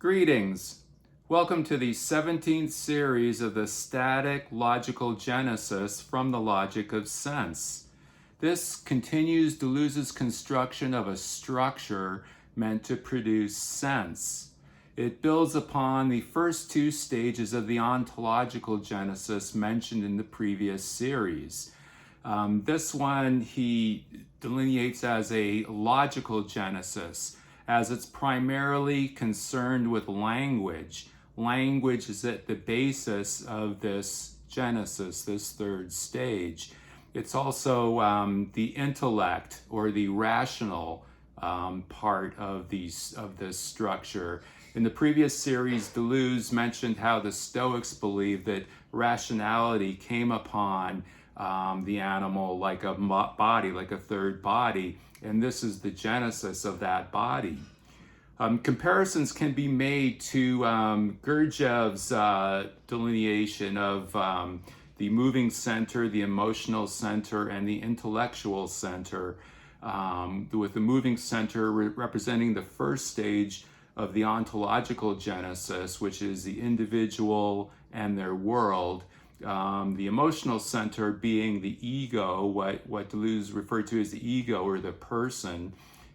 Greetings. Welcome to the 17th series of the static logical genesis from the logic of sense. This continues Deleuze's construction of a structure meant to produce sense. It builds upon the first two stages of the ontological genesis mentioned in the previous series. This one he delineates as a logical genesis, as it's primarily concerned with language. Language is at the basis of this genesis, this third stage. It's also the intellect or the rational part of this structure. In the previous series, Deleuze mentioned how the Stoics believed that rationality came upon the animal like a body, like a third body, and this is the genesis of that body. Comparisons can be made to Gurdjieff's delineation of the moving center, the emotional center, and the intellectual center, with the moving center representing the first stage of the ontological genesis, which is the individual and their world. The emotional center being the ego, what Deleuze referred to as the ego or the person.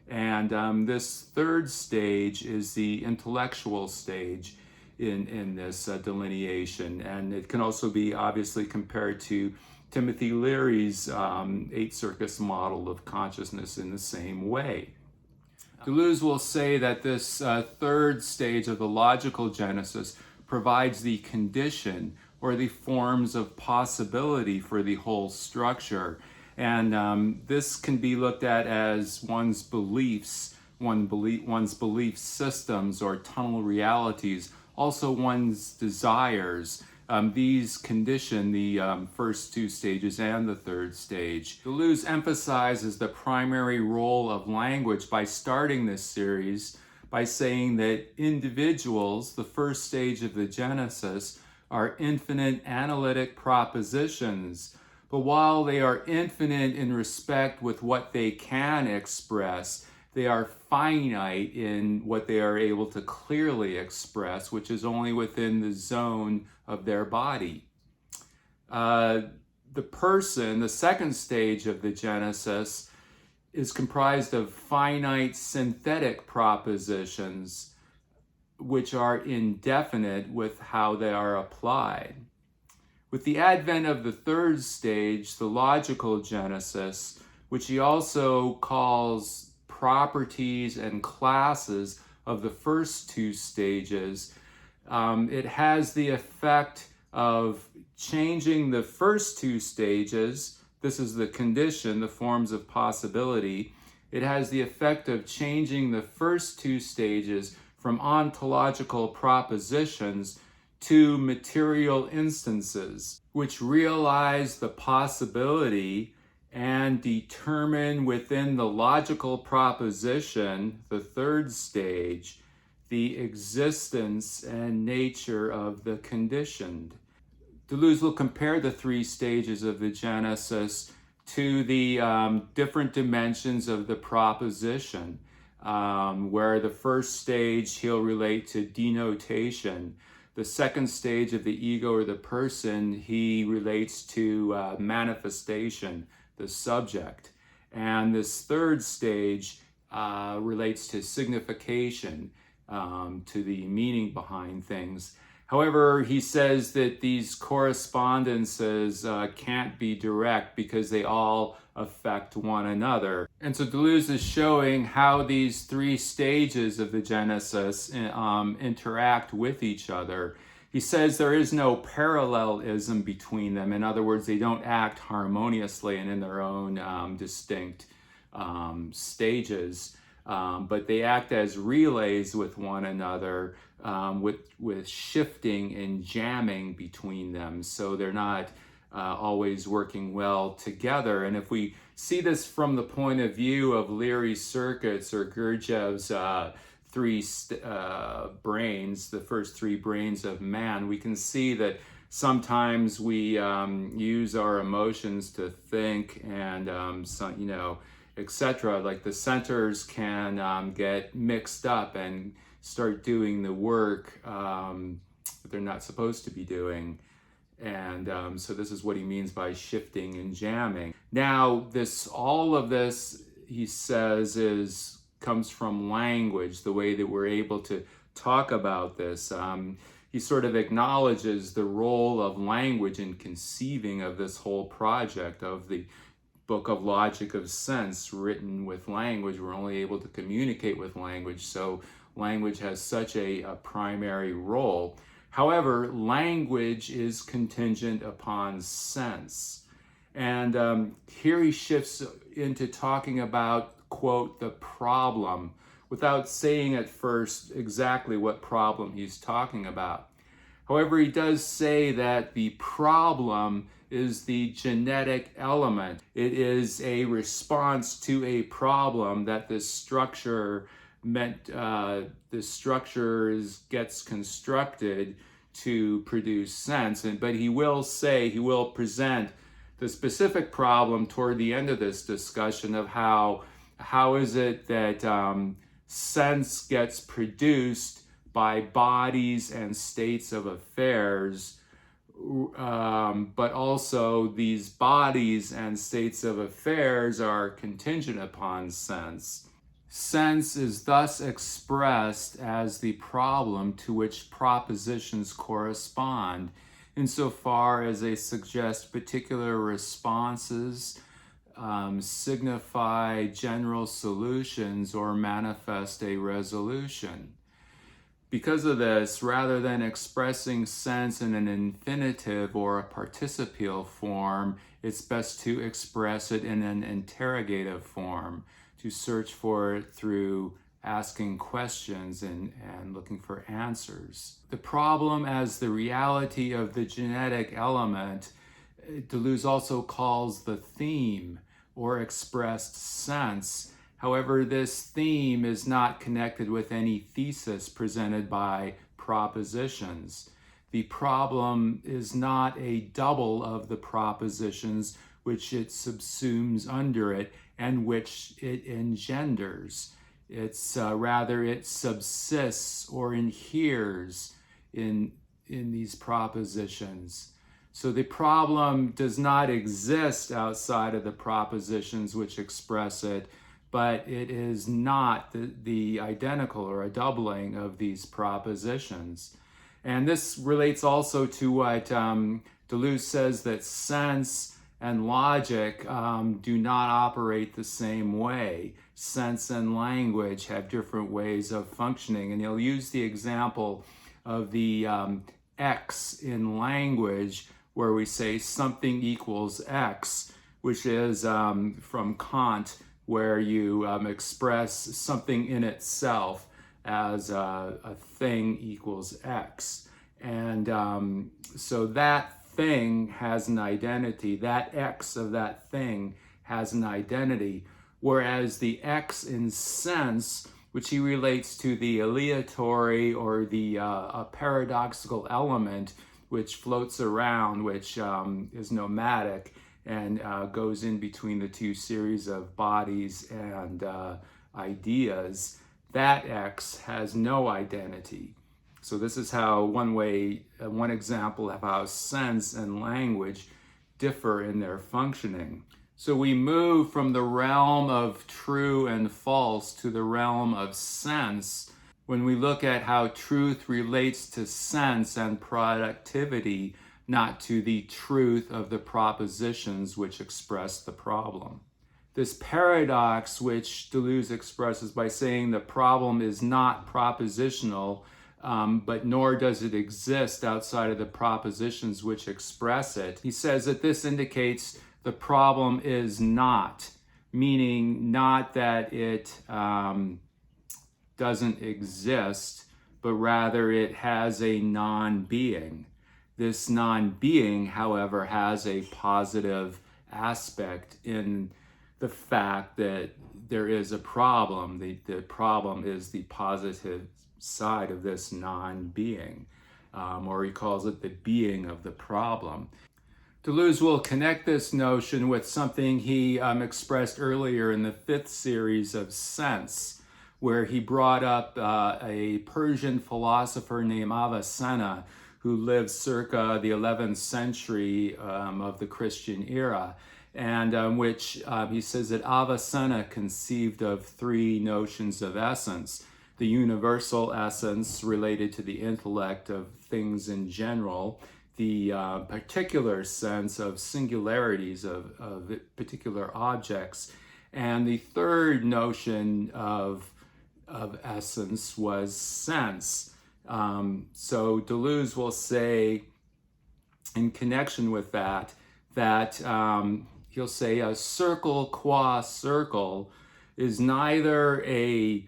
And this third stage is the intellectual stage in this delineation. And it can also be obviously compared to Timothy Leary's eight circus model of consciousness in the same way. Deleuze will say that this third stage of the logical genesis provides the condition or the forms of possibility for the whole structure. And this can be looked at as one's beliefs, one's belief systems or tunnel realities, also one's desires. These condition the first two stages and the third stage. Deleuze emphasizes the primary role of language by starting this series by saying that individuals, the first stage of the genesis, are infinite analytic propositions. But while they are infinite in respect with what they can express, they are finite in what they are able to clearly express, which is only within the zone of their body. The person, the second stage of the genesis, is comprised of finite synthetic propositions, which are indefinite with how they are applied. With the advent of the third stage, the logical genesis, which he also calls properties and classes of the first two stages, it has the effect of changing the first two stages. This is the condition, the forms of possibility. It has the effect of changing the first two stages from ontological propositions to material instances, which realize the possibility and determine within the logical proposition, the third stage, the existence and nature of the conditioned. Deleuze will compare the three stages of the genesis to the different dimensions of the proposition, where the first stage he'll relate to denotation. The second stage of the ego or the person, he relates to manifestation, the subject. And this third stage relates to signification, to the meaning behind things. However, he says that these correspondences can't be direct because they all affect one another. And so Deleuze is showing how these three stages of the genesis interact with each other. He says there is no parallelism between them. In other words, they don't act harmoniously and in their own distinct stages, but they act as relays with one another, with shifting and jamming between them. So they're not always working well together. And if we see this from the point of view of Leary's circuits or Gurdjieff's three brains, the first three brains of man, we can see that sometimes we use our emotions to think and, etc. Like the centers can get mixed up and start doing the work that they're not supposed to be doing. And so this is what he means by shifting and jamming. Now, all of this, he says, comes from language, the way that we're able to talk about this. He sort of acknowledges the role of language in conceiving of this whole project of the book of Logic of Sense written with language. We're only able to communicate with language, so language has such a primary role. However, language is contingent upon sense. And here he shifts into talking about, quote, the problem, without saying at first exactly what problem he's talking about. However, he does say that the problem is the genetic element. It is a response to a problem that this structure gets constructed to produce sense. But he will present the specific problem toward the end of this discussion of how is it that sense gets produced by bodies and states of affairs, but also these bodies and states of affairs are contingent upon sense. Sense is thus expressed as the problem to which propositions correspond, insofar as they suggest particular responses, signify general solutions, or manifest a resolution. Because of this, rather than expressing sense in an infinitive or a participial form, it's best to express it in an interrogative form, to search for it through asking questions and looking for answers. The problem as the reality of the genetic element, Deleuze also calls the theme or expressed sense. However, this theme is not connected with any thesis presented by propositions. The problem is not a double of the propositions which it subsumes under it and which it engenders. Rather, it subsists or inheres in these propositions. So the problem does not exist outside of the propositions which express it, but it is not the identical or a doubling of these propositions. And this relates also to what Deleuze says, that sense and logic do not operate the same way. Sense and language have different ways of functioning. And he'll use the example of the X in language, where we say something equals X, which is from Kant, where you express something in itself as a thing equals X. And so that thing has an identity. That X of that thing has an identity. Whereas the X in sense, which he relates to the aleatory or the a paradoxical element which floats around, which is nomadic, and goes in between the two series of bodies and ideas, that X has no identity. So this is how one example of how sense and language differ in their functioning. So we move from the realm of true and false to the realm of sense when we look at how truth relates to sense and productivity, not to the truth of the propositions which express the problem. This paradox, which Deleuze expresses by saying the problem is not propositional, but nor does it exist outside of the propositions which express it. He says that this indicates the problem is not, meaning not that it doesn't exist, but rather it has a non-being. This non-being, however, has a positive aspect in the fact that there is a problem. The problem is the positive side of this non-being, or he calls it the being of the problem. Deleuze will connect this notion with something he expressed earlier in the 5th series of Sense, where he brought up a Persian philosopher named Avicenna, who lived circa the 11th century of the Christian era, and which he says that Avicenna conceived of three notions of essence: the universal essence related to the intellect of things in general, the particular sense of singularities of particular objects, and the third notion of essence was sense. So Deleuze will say, in connection with that, he'll say a circle qua circle is neither a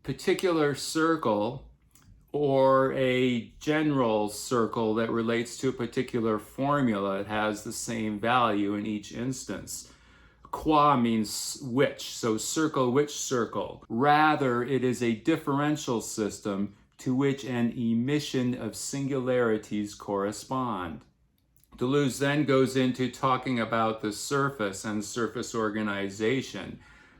particular circle or a general circle that relates to a particular formula. It has the same value in each instance. Qua means which, so circle which circle. Rather, it is a differential system to which an emission of singularities correspond. Deleuze then goes into talking about the surface and surface organization,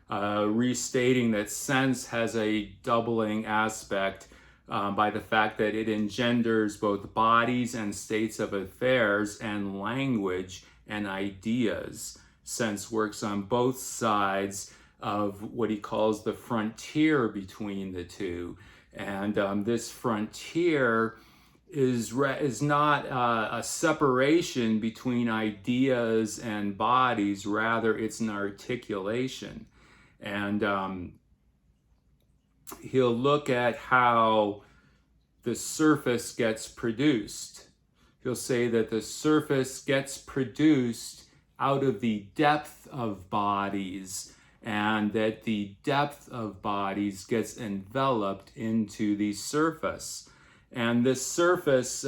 restating that sense has a doubling aspect by the fact that it engenders both bodies and states of affairs and language and ideas. Sense works on both sides of what he calls the frontier between the two. And this frontier is not a separation between ideas and bodies, rather it's an articulation. And he'll look at how the surface gets produced. He'll say that the surface gets produced out of the depth of bodies, and that the depth of bodies gets enveloped into the surface. And this surface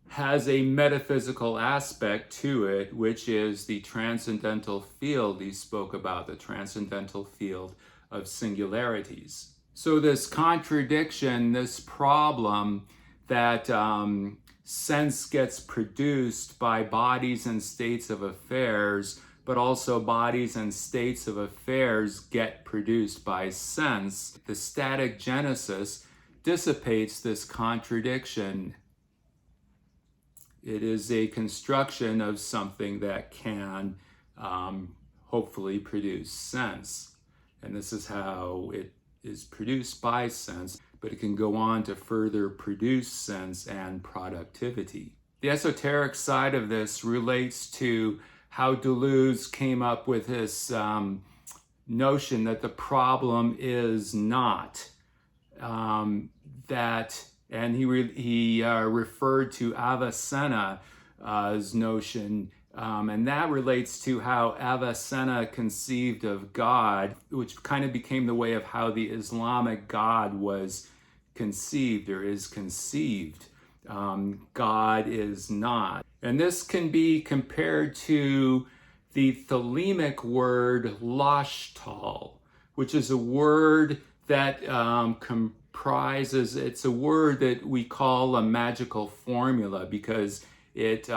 has a metaphysical aspect to it, which is the transcendental field he spoke about, the transcendental field of singularities. So this contradiction, this problem that sense gets produced by bodies and states of affairs, but also bodies and states of affairs get produced by sense, the static genesis dissipates this contradiction. It is a construction of something that can hopefully produce sense. And this is how it is produced by sense, but it can go on to further produce sense and productivity. The esoteric side of this relates to how Deleuze came up with this notion that the problem is not. And he referred to Avicenna's notion, and that relates to how Avicenna conceived of God, which kind of became the way of how the Islamic God was conceived or is conceived. God is not. And this can be compared to the thelemic word lashtal, which is a word that comprises, it's a word that we call a magical formula because it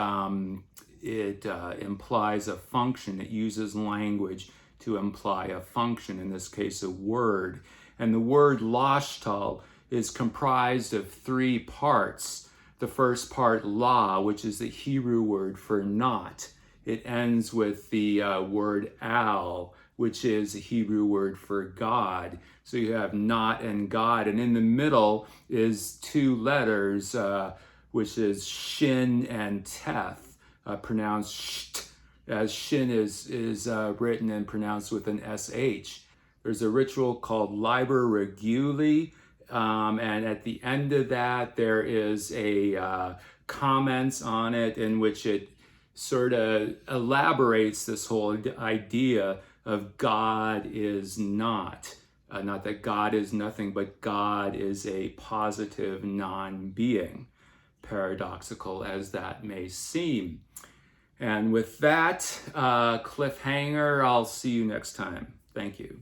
implies a function. It uses language to imply a function, in this case a word. And the word lashtal is comprised of three parts. The first part, la, which is the Hebrew word for not. It ends with the word al, which is a Hebrew word for God. So you have not and God. And in the middle is two letters, which is shin and teth, pronounced sht, as shin is written and pronounced with an sh. There's a ritual called Liber Reguli, and at the end of that, there is a comments on it in which it sort of elaborates this whole idea of God is not. Not that God is nothing, but God is a positive non-being, paradoxical as that may seem. And with that cliffhanger, I'll see you next time. Thank you.